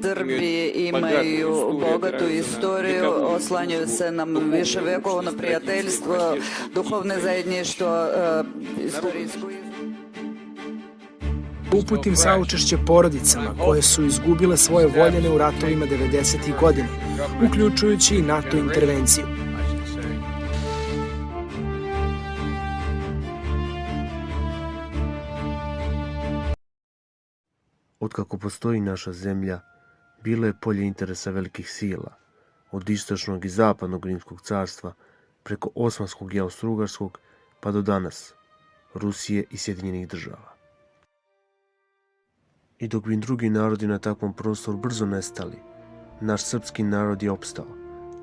Srbi imaju bogatu istoriju, oslanjaju se na viševekovno prijateljstvo, duhovne zajedništvo, istorijsku. Uputim saučešće porodicama koje su izgubile svoje voljene u ratovima 90. godina, uključujući i NATO intervenciju. Otkako postoji naša zemlja, bilo je polje interesa velikih sila, od istočnog i zapadnog Rimskog carstva, preko Osmanskog i Austrougarskog, pa do danas, Rusije i Sjedinjenih država. I dok bi drugi narodi na takvom prostoru brzo nestali, naš srpski narod je opstao.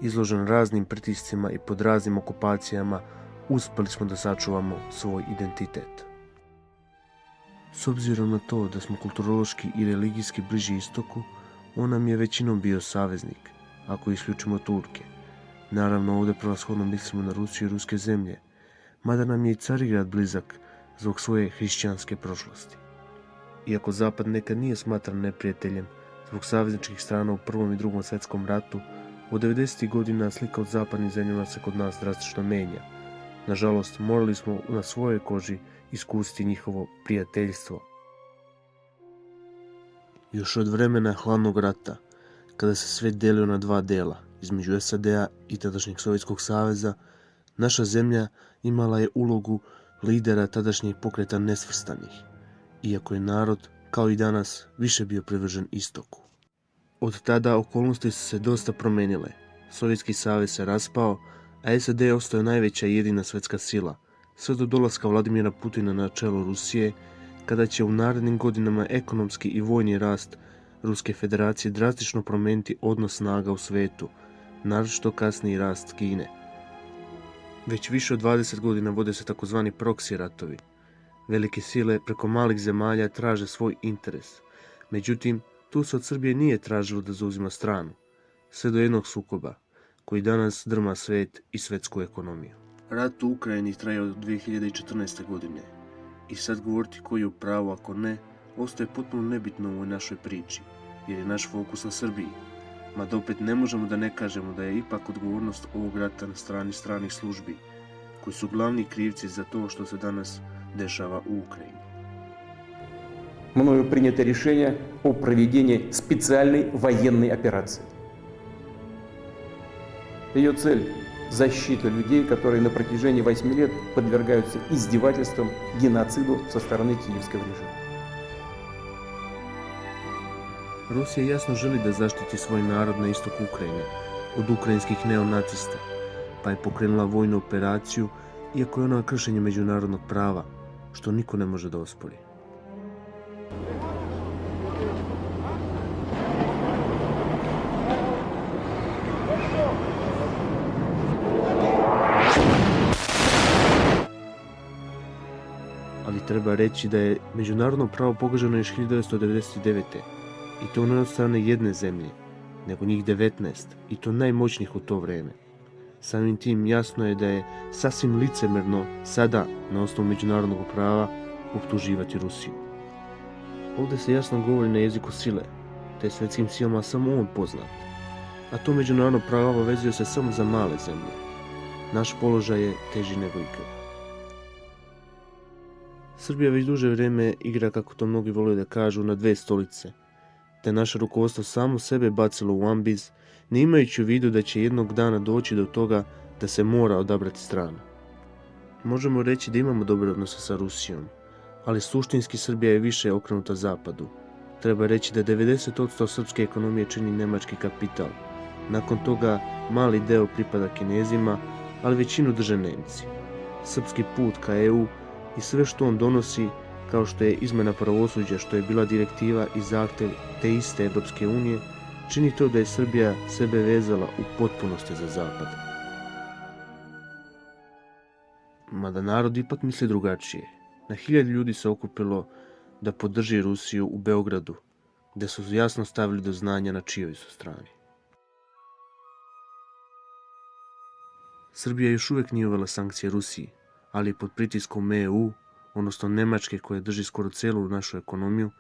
Izložen raznim pritiscima i pod raznim okupacijama, uspeli smo da sačuvamo svoj identitet. S obzirom na to da smo kulturološki i religijski bliži istoku, on nam je većinom bio saveznik, ako isključimo Turke. Naravno, ovdje prevashodno mislimo na Rusiju i ruske zemlje, mada nam je i Carigrad blizak zbog svoje hrišćanske prošlosti. Iako Zapad nekad nije smatran neprijateljem zbog savezničkih strana u Prvom i Drugom svjetskom ratu, od 90. godina slika od zapadnih zemljama se kod nas drastično menja. Nažalost, morali smo na svojoj koži iskusiti njihovo prijateljstvo. Još od vremena hladnog rata, kada se svijet delio na dva dela, između SAD-a i tadašnjeg Sovjetskog saveza, naša zemlja imala je ulogu lidera tadašnjeg pokreta nesvrstanih, iako je narod, kao i danas, više bio privržen istoku. Od tada okolnosti su se dosta promenile. Sovjetski savez se raspao, a SAD je ostao najveća i jedina svjetska sila, sve do dolaska Vladimira Putina na čelo Rusije, kada će u narednim godinama ekonomski i vojni rast Ruske federacije drastično promijeniti odnos snaga u svijetu, naročito kasniji rast Kine. Već više od 20 godina vode se takozvani proksi ratovi. Velike sile preko malih zemalja traže svoj interes. Međutim, tu se od Srbije nije tražilo da zauzima stranu, sve do jednog sukoba, koji danas drma svijet i svjetsku ekonomiju. Rat u Ukrajini traje od 2014. godine i sad govoriti koji je u pravu, ako ne, ostaje potpuno nebitno u ovoj našoj priči, jer je naš fokus na Srbiji. Mada opet ne možemo da ne kažemo da je ipak odgovornost ovog rata na strani stranih službi, koji su glavni krivci za to što se danas dešava u Украине. Мною принято решение о проведении специальной военной операции. Ее цель – защита людей, которые на протяжении 8 лет подвергаются издевательствам, геноциду со стороны киевского режима. Rusija jasno želi da zaštiti svoj narod na istoku Ukrajine od ukrajinskih neonacista, pa je pokrenula vojnu operaciju, iako je ona kršenje međunarodnog prava, što niko ne može da ospori. Ali treba reći da je međunarodno pravo pogaženo još 1999. I to ne od strane jedne zemlje, nego njih 19, i to najmoćnijih u to vrijeme. Samim tim jasno je da je sasvim licemerno sada, na osnovu međunarodnog prava, optuživati Rusiju. Ovdje se jasno govori na jeziku sile, te svjetskim silama samo on poznat, a to međunarodno pravo vezuje se samo za male zemlje. Naš položaj je teži nego ikada. Srbija već duže vrijeme igra, kako to mnogi vole da kažu, na dve stolice, te naše rukovodstvo samo sebe bacilo u ambiz, ne imajući u vidu da će jednog dana doći do toga da se mora odabrati strana. Možemo reći da imamo dobre odnose sa Rusijom, ali suštinski Srbija je više okrenuta zapadu. Treba reći da 90% srpske ekonomije čini nemački kapital. Nakon toga mali deo pripada Kinezima, ali većinu drže Nemci. Srpski put ka EU i sve što on donosi, kao što je izmjena pravosuđa, što je bila direktiva i zahtjev te iste Evropske unije, čini to da je Srbija sebe vezala u potpunosti za zapad. Mada narod ipak misli drugačije. Na 1000 ljudi se okupilo da podrži Rusiju u Beogradu, gdje su jasno stavili do znanja na čijoj su strani. Srbija još uvijek nije uvela sankcije Rusiji, ali pod pritiskom EU, odnosno Nemačke koja drži skoro celu našu ekonomiju,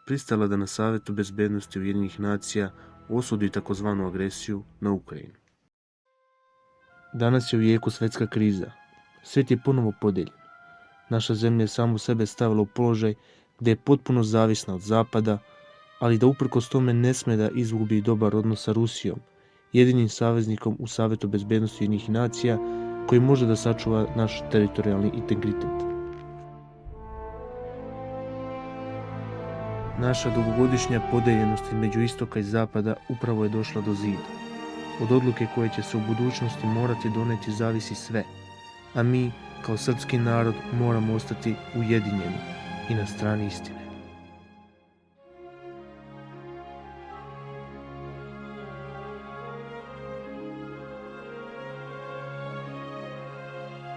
pristala da na Savetu bezbednosti Ujedinjenih nacija osudi takozvanu agresiju na Ukrajinu. Danas je u jeku svetska kriza. Svijet je ponovo podijeljen. Naša zemlja je samu sebe stavila u položaj gdje je potpuno zavisna od Zapada, ali da uprkos tome ne sme da izgubi dobar odnos sa Rusijom, jedinim saveznikom u Savetu bezbednosti Ujedinjenih nacija koji može da sačuva naš teritorijalni integritet. Naša dugogodišnja podeljenost između istoka i zapada upravo je došla do zida. Od odluke koje će se u budućnosti morati doneti zavisi sve, a mi, kao srpski narod, moramo ostati ujedinjeni i na strani istine.